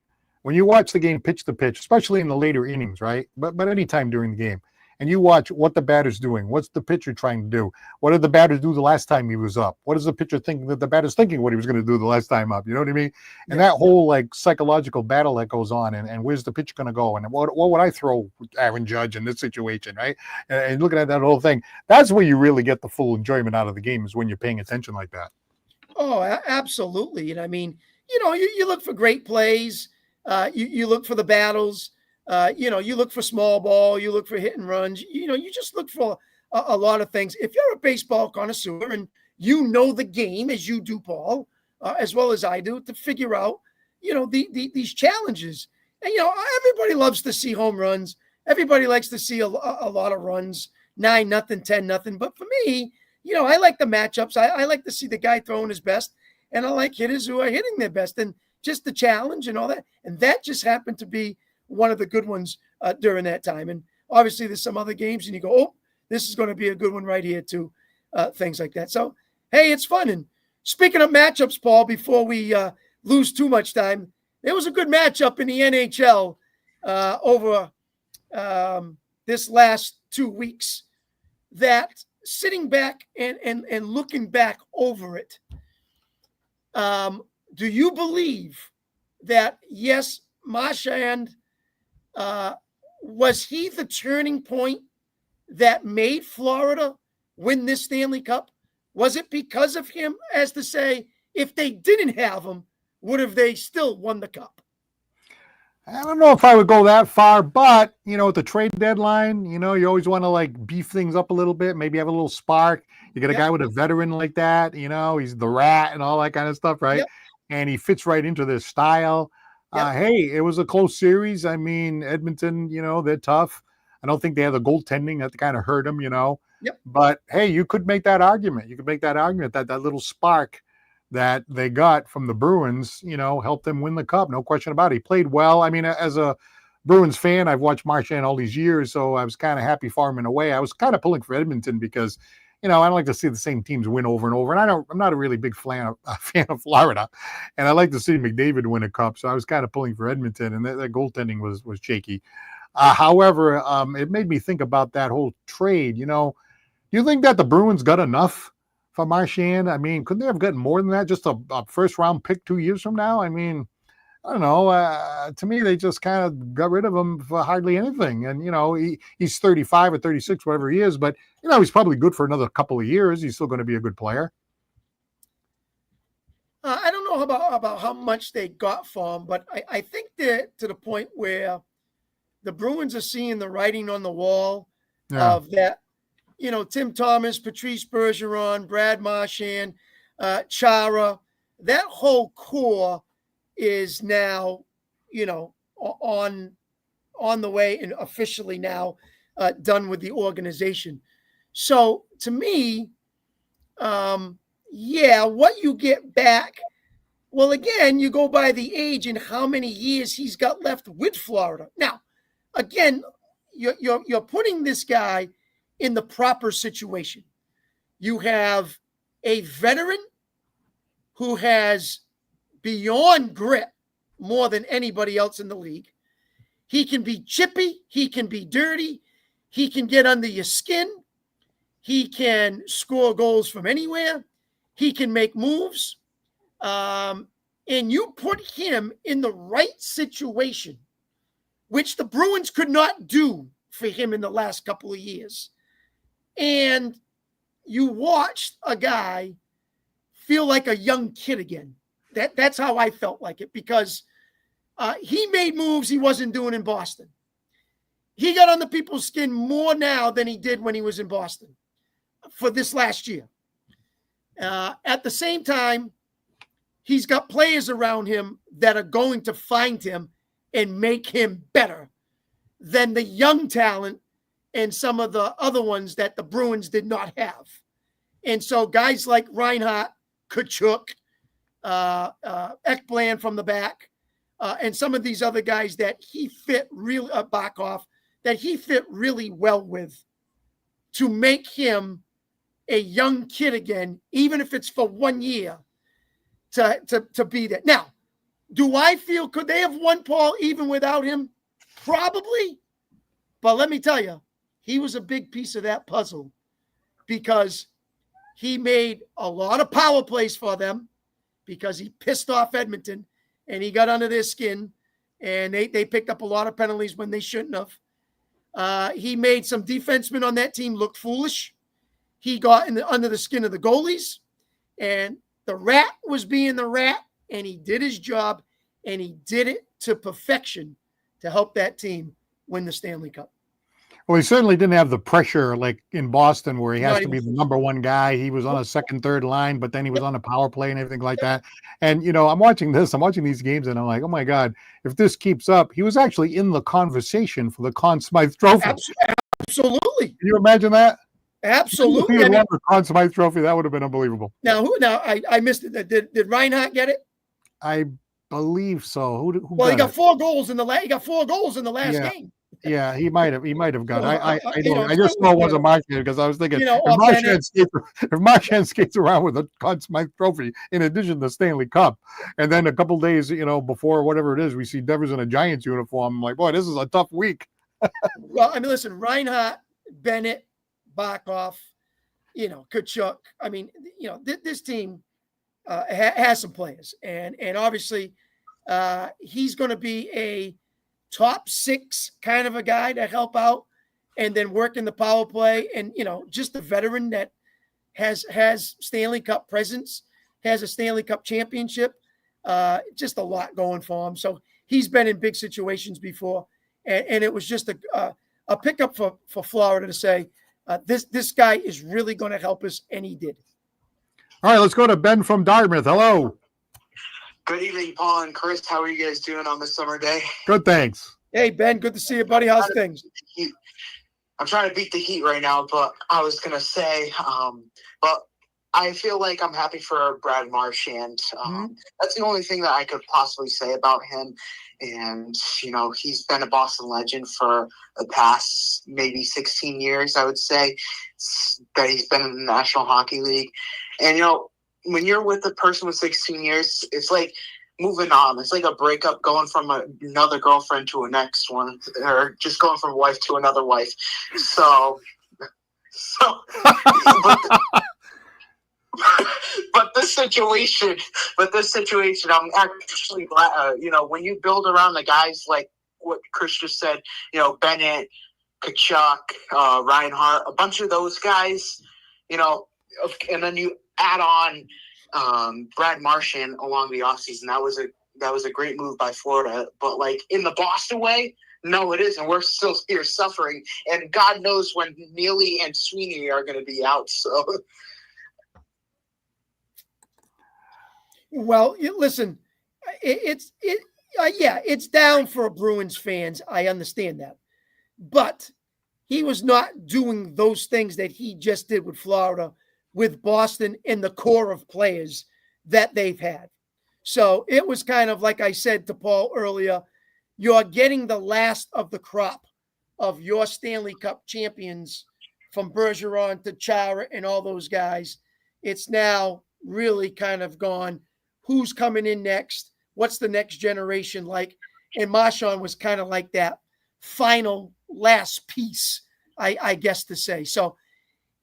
especially in the later innings, right? But anytime during the game, and you watch what the batter's doing, what's the pitcher trying to do? What did the batter do the last time he was up? What is the pitcher thinking that the batter's thinking what he was going to do the last time up? You know what I mean? And that whole psychological battle that goes on, and where's the pitcher going to go? And what would I throw Aaron Judge in this situation, right? And looking at that whole thing, that's where you really get the full enjoyment out of the game, is when you're paying attention like that. Oh, absolutely. And I mean, you look for great plays. You look for the battles. You look for small ball, you look for hit and runs, you just look for a lot of things. If you're a baseball connoisseur and you know the game as you do, Paul, as well as I do, to figure out, these challenges. And, everybody loves to see home runs. Everybody likes to see a lot of runs, 9-0, 10-0. But for me, I like the matchups. I like to see the guy throwing his best, and I like hitters who are hitting their best, and just the challenge and all that. And that just happened to be one of the good ones during that time. And obviously there's some other games and you go, oh, this is going to be a good one right here too. Things like that. So, hey, it's fun. And speaking of matchups, Paul, before we lose too much time, there was a good matchup in the NHL over this last 2 weeks that, sitting back and looking back over it, do you believe that, yes, Marchand, was he the turning point that made Florida win this Stanley Cup? Was it because of him, as to say, if they didn't have him, would have they still won the Cup? I don't know if I would go that far, but, at the trade deadline, you always want to beef things up a little bit, maybe have a little spark. You get a guy with a veteran like that, he's the rat and all that kind of stuff, right? Yep. And he fits right into their style. Yep. Hey, it was a close series. I mean, Edmonton, they're tough. I don't think they had the goaltending that kind of hurt them, Yep. But, hey, you could make that argument. That little spark that they got from the Bruins, helped them win the Cup. No question about it. He played well. I mean, as a Bruins fan, I've watched Marchand all these years, so I was kind of happy for him in a way. I was kind of pulling for Edmonton because, I don't like to see the same teams win over and over. And I'm not a really big fan of Florida. And I like to see McDavid win a Cup. So I was kind of pulling for Edmonton, and that goaltending was shaky. However, it made me think about that whole trade. Do you think that the Bruins got enough for Marchand? I mean, couldn't they have gotten more than that? Just a first round pick 2 years from now? I mean, I don't know. To me, they just kind of got rid of him for hardly anything. And, he's 35 or 36, whatever he is. But, he's probably good for another couple of years. He's still going to be a good player. I don't know about how much they got for him, but I think that to the point where the Bruins are seeing the writing on the wall of that, Tim Thomas, Patrice Bergeron, Brad Marchand, Chara, that whole core is now, on the way and officially now done with the organization. So to me, what you get back. Well, again, you go by the age and how many years he's got left with Florida. Now, again, you're putting this guy in the proper situation. You have a veteran who has beyond grit more than anybody else in the league. He can be chippy. He can be dirty. He can get under your skin. He can score goals from anywhere. He can make moves. And you put him in the right situation, which the Bruins could not do for him in the last couple of years. And you watched a guy feel like a young kid again. That's how I felt like it, because he made moves he wasn't doing in Boston. He got under people's skin more now than he did when he was in Boston for this last year. At the same time, he's got players around him that are going to find him and make him better than the young talent and some of the other ones that the Bruins did not have. And so guys like Reinhart, Kachuk, Ekblad from the back, and some of these other guys that he fit really, Bakhoff, that he fit really well with to make him a young kid again, even if it's for 1 year, to be there. Now, do I feel, could they have won, Paul, even without him? Probably. But let me tell you, he was a big piece of that puzzle because he made a lot of power plays for them because he pissed off Edmonton and he got under their skin, and they picked up a lot of penalties when they shouldn't have. He made some defensemen on that team look foolish. He got under the skin of the goalies, and the rat was being the rat, and he did his job, and he did it to perfection to help that team win the Stanley Cup. Well, he certainly didn't have the pressure like in Boston where he has to be the number one guy. He was on a second, third line, but then he was on a power play and everything like that. And, I'm watching these games and I'm like, oh my God, if this keeps up, he was actually in the conversation for the Conn Smythe Trophy. Absolutely. Can you imagine that? Absolutely. If he had won the Conn Smythe Trophy, that would have been unbelievable. Now, I missed it. Did Reinhart get it? I believe so. Who well, he got 4 goals in the last. He got 4 goals in the last game. Yeah, he might have got. I don't. I just know it wasn't Marchand because I was thinking if Marchand skates around with a Conn Smythe Trophy in addition to the Stanley Cup, and then a couple days, before whatever it is, we see Devers in a Giants uniform. I'm like, boy, this is a tough week. Well, I mean, listen, Reinhart, Bennett, Bakhoff, Kachuk. I mean, this team has some players, and obviously he's going to be a top 6 kind of a guy to help out and then work in the power play. And, just a veteran that has Stanley Cup presence, has a Stanley Cup championship, just a lot going for him. So he's been in big situations before. And it was just a pickup for Florida to say, this guy is really going to help us. And he did. All right, let's go to Ben from Dartmouth. Hello. Good evening, Paul and Chris. How are you guys doing on this summer day? Good, thanks. Hey, Ben, good to see you, buddy. How's things? I'm trying to beat the heat right now, but I was going to say, but I feel like I'm happy for Brad Marchand. That's the only thing that I could possibly say about him. And, he's been a Boston legend for the past maybe 16 years, I would say, that he's been in the National Hockey League. And, when you're with a person with 16 years, it's like moving on. It's like a breakup, going from another girlfriend to a next one, or just going from wife to another wife. So but this situation, I'm actually glad, when you build around the guys like what Chris just said, Bennett, Kachuk, Reinhart, a bunch of those guys, and then you add on Brad Marchand along the offseason. That was a great move by Florida. But in the Boston way, no, it isn't. We're still here suffering, and God knows when Neely and Sweeney are going to be out. So, Well, listen, yeah, it's down for Bruins fans. I understand that, but he was not doing those things that he just did with Florida, with Boston, and the core of players that they've had. So it was kind of like I said to Paul earlier, you're getting the last of the crop of your Stanley Cup champions from Bergeron to Chara and all those guys. It's now really kind of gone, who's coming in next? What's the next generation like? And Marchand was kind of like that final last piece, I guess to say. So,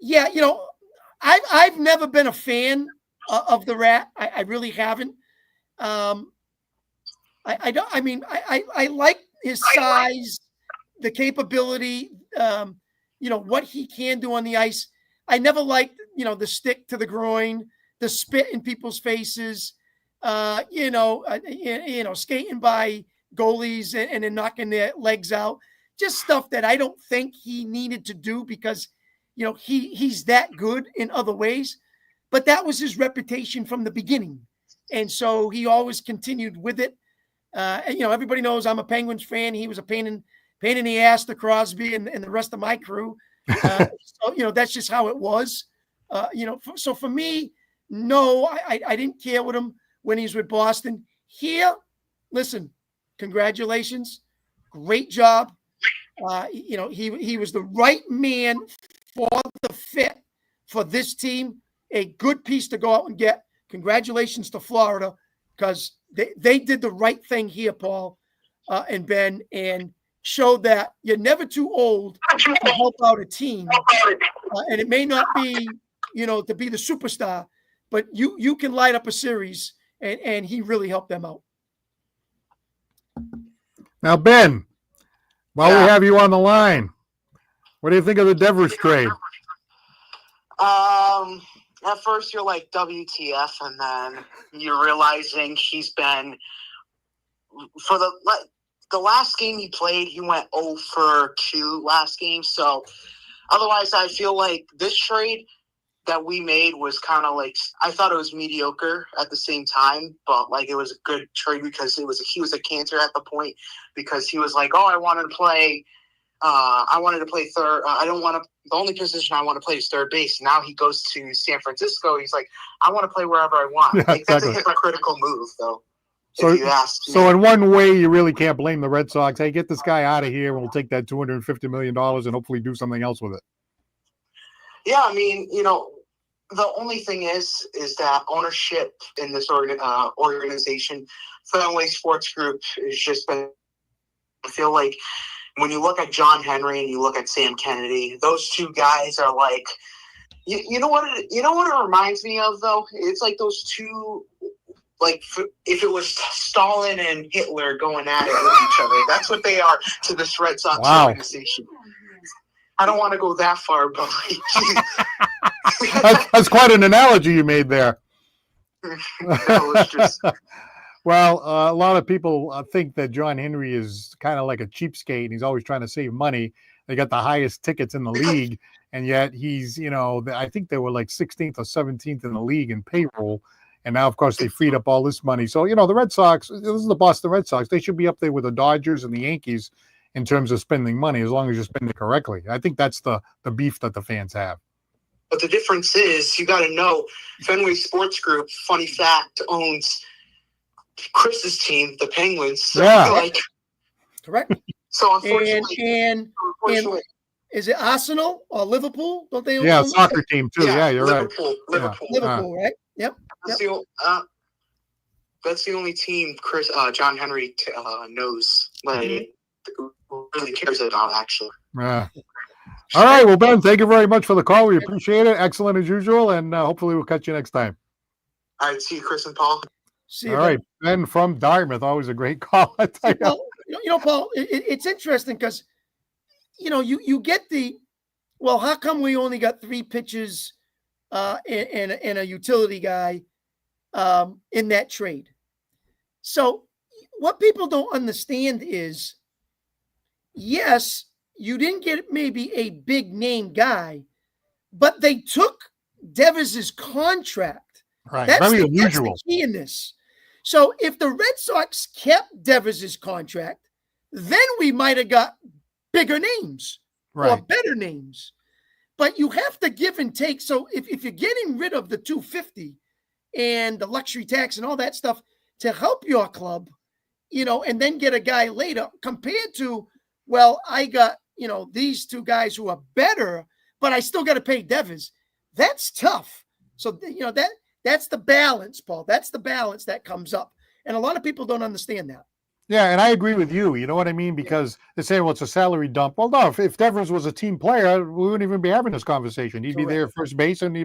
yeah, I've never been a fan of the Rat. I really haven't. I don't. I mean, I like his size, the capability. What he can do on the ice. I never liked the stick to the groin, the spit in people's faces. Skating by goalies and then knocking their legs out. Just stuff that I don't think he needed to do because, he's that good in other ways. But that was his reputation from the beginning. And so he always continued with it. Everybody knows I'm a Penguins fan. He was a pain in the ass to Crosby and the rest of my crew. So, that's just how it was. So for me, no, I didn't care with him when he's with Boston. Here, listen, congratulations. Great job. He was the right man for the fit for this team. A good piece to go out and get. Congratulations to Florida because they did the right thing here, Paul and Ben, and showed that you're never too old to help out a team. And it may not be, to be the superstar, but you can light up a series, and he really helped them out. Now, Ben, while we have you on the line, what do you think of the Devers trade? At first you're like WTF, and then you're realizing he's been for the last game he played, he went 0 for 2 last game. So otherwise, I feel like this trade that we made was kind of like, I thought it was mediocre at the same time, but like it was a good trade because he was a cancer at the point because he was like, oh, I wanted to play third. The only position I want to play is third base. Now he goes to San Francisco. He's like, I want to play wherever I want. Yeah, like exactly. That's a hypocritical move, though. So, if you ask me. So in one way, you really can't blame the Red Sox. Hey, get this guy out of here, and we'll take that $250 million and hopefully do something else with it. Yeah, I mean, the only thing is that ownership in this organization, Fenway Sports Group, has just been. I feel like when you look at John Henry and you look at Sam Kennedy, those two guys are like, you know what it reminds me of though? It's like those two, like if it was Stalin and Hitler going at it with each other, that's what they are to this Red Sox organization. I don't want to go that far, but like, that's quite an analogy you made there. Well, a lot of people think that John Henry is kind of like a cheapskate, and he's always trying to save money. They got the highest tickets in the league, and yet he's, I think they were like 16th or 17th in the league in payroll, and now, of course, they freed up all this money. So, the Red Sox, this is the Boston Red Sox. They should be up there with the Dodgers and the Yankees in terms of spending money, as long as you spend it correctly. I think that's the beef that the fans have. But the difference is, you got to know, Fenway Sports Group, funny fact, owns Chris's team, the Penguins. So yeah. Correct. So unfortunately, and is it Arsenal or Liverpool? Don't they own them? Soccer team too. Yeah, you're Liverpool, right. Liverpool, right? Yep. That's the only team John Henry knows. Like, really cares about, actually. Yeah. All right. Well, Ben, thank you very much for the call. We appreciate it. Excellent as usual, and hopefully we'll catch you next time. All right. See you, Chris and Paul. See you, all right, Ben from Dartmouth. Always a great call. Paul, Paul, it's interesting because, you get how come we only got 3 pitches and a utility guy in that trade? So what people don't understand is, yes, you didn't get maybe a big name guy, but they took Devers' contract Right. That's Very the unusual. key in this. So if the Red Sox kept Devers' contract, then we might have got bigger names or Right. better names. But you have to give and take. So if you're getting rid of the 250 and the luxury tax and all that stuff to help your club, and then get a guy later compared to, well, I got, these two guys who are better, but I still got to pay Devers. That's tough. So, that's the balance, Paul. That's the balance that comes up. And a lot of people don't understand that. Yeah, and I agree with you. You know what I mean? Because they say, well, it's a salary dump. Well, no, if Devers was a team player, we wouldn't even be having this conversation. He'd be there at first base, and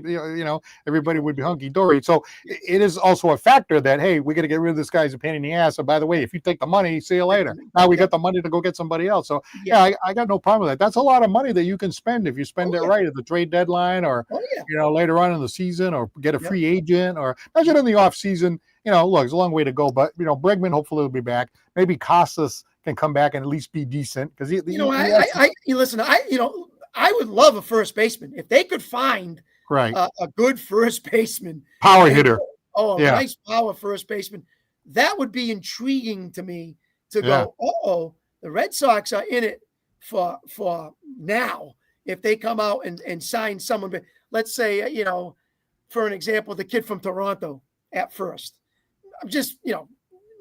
everybody would be hunky dory. So it is also a factor that, hey, we got to get rid of this guy's a pain in the ass. And by the way, if you take the money, see you later. Now we got the money to go get somebody else. So I got no problem with that. That's a lot of money that you can spend if you spend it right at the trade deadline, or later on in the season, or get a free agent, or imagine in the off season. Look, it's a long way to go, but Bregman hopefully will be back. Maybe Costas can come back and at least be decent because listen. I would love a first baseman if they could find a good first baseman, power hitter. Nice power first baseman. That would be intriguing to me to go. The Red Sox are in it for now. If they come out and sign someone, let's say for an example, the kid from Toronto at first. I'm just,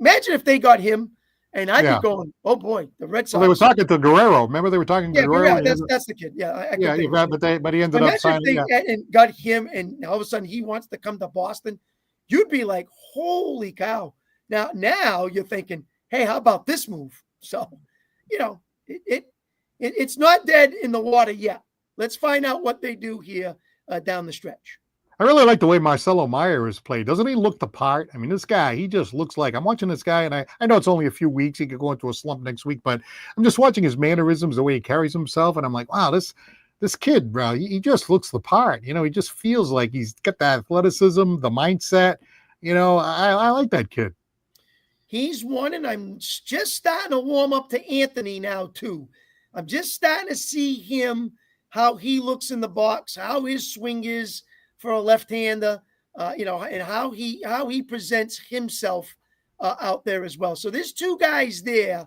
imagine if they got him, and I'd be going, oh boy, the Red Sox. Well, they were talking to Guerrero. Remember they were talking to Guerrero? That's the kid. Yeah, but he ended up signing. And got him, and all of a sudden he wants to come to Boston. You'd be like, holy cow! Now you're thinking, hey, how about this move? So, it's not dead in the water yet. Let's find out what they do here down the stretch. I really like the way Marcelo Meyer is played. Doesn't he look the part? I mean, this guy, he just looks like, I'm watching this guy, and I know it's only a few weeks. He could go into a slump next week, but I'm just watching his mannerisms, the way he carries himself, and I'm like, wow, this kid, bro, he just looks the part. He just feels like he's got the athleticism, the mindset. I like that kid. He's one, and I'm just starting to warm up to Anthony now, too. I'm just starting to see him, how he looks in the box, how his swing is for a left-hander, and how he presents himself out there as well. So there's two guys there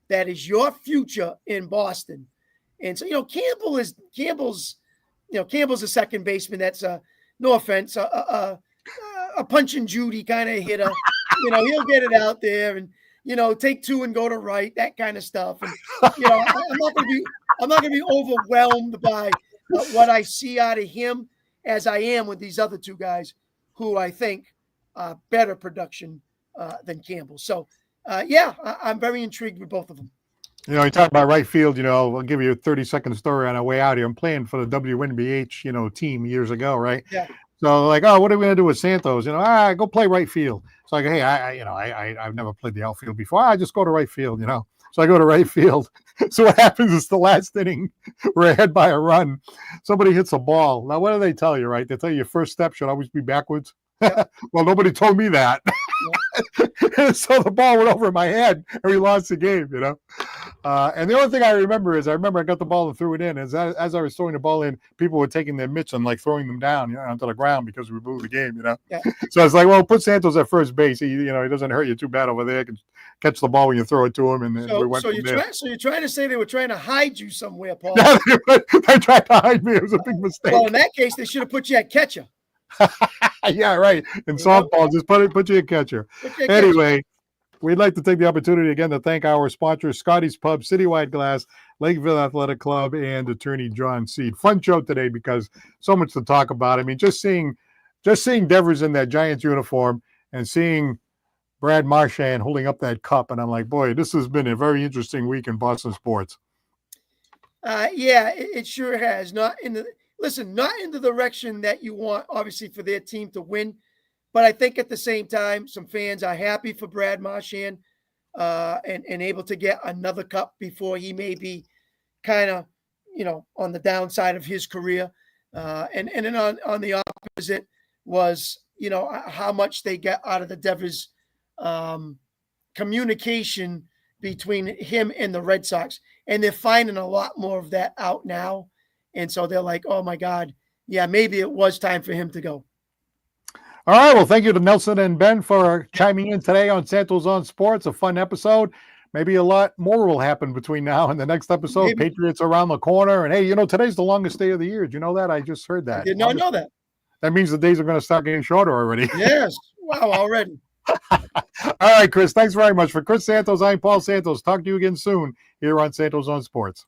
that is your future in Boston. And so, Campbell's a second baseman. That's no offense, a punch and Judy kind of hitter. He'll get it out there and, take two and go to right, that kind of stuff. And, I'm not going to be overwhelmed by what I see out of him, as I am with these other two guys who I think are better production than Campbell. So, I'm very intrigued with both of them. You talk about right field, I'll give you a 30-second story on our way out here. I'm playing for the WNBH, team years ago, right? Yeah. So like, oh, what are we going to do with Santos? Go play right field. So I go, hey, I've never played the outfield before. I just go to right field, So I go to right field. So what happens is the last inning, we're ahead by a run. Somebody hits a ball. Now, what do they tell you, right? They tell you your first step should always be backwards. Yep. Well, nobody told me that. Yep. So the ball went over my head, and we lost the game, And the only thing I remember is I got the ball and threw it in. As I was throwing the ball in, people were taking their mitts and throwing them down, onto the ground because we moved the game, Yeah. So I was like, well, put Santos at first base. He doesn't hurt you too bad over there. He can catch the ball when you throw it to him, and then we went from there. So you're trying to say they were trying to hide you somewhere, Paul? Yeah, they tried to hide me. It was a big mistake. Well, in that case, they should have put you at catcher. Yeah, right. In softball, just put you at catcher. Anyway, we'd like to take the opportunity again to thank our sponsors, Scotty's Pub, Citywide Glass, Lakeville Athletic Club, and attorney John Seed. Fun show today because so much to talk about. I mean, just seeing Devers in that Giants uniform and seeing Brad Marchand holding up that cup, and I'm like, boy, this has been a very interesting week in Boston sports. It sure has. Not in the direction that you want, obviously, for their team to win. But I think at the same time, some fans are happy for Brad Marchand and able to get another cup before he may be kind of, on the downside of his career. And then on the opposite was, how much they get out of the Devers communication between him and the Red Sox. And they're finding a lot more of that out now. And so they're like, oh, my God, yeah, maybe it was time for him to go. All right. Well, thank you to Nelson and Ben for chiming in today on Santos on Sports. A fun episode. Maybe a lot more will happen between now and the next episode. Maybe. Patriots around the corner. And hey, today's the longest day of the year. Did you know that? I just heard I that. did not know that. That means the days are going to start getting shorter already. Yes. Wow, already. All right, Chris. Thanks very much. For Chris Santos, I'm Paul Santos. Talk to you again soon here on Santos on Sports.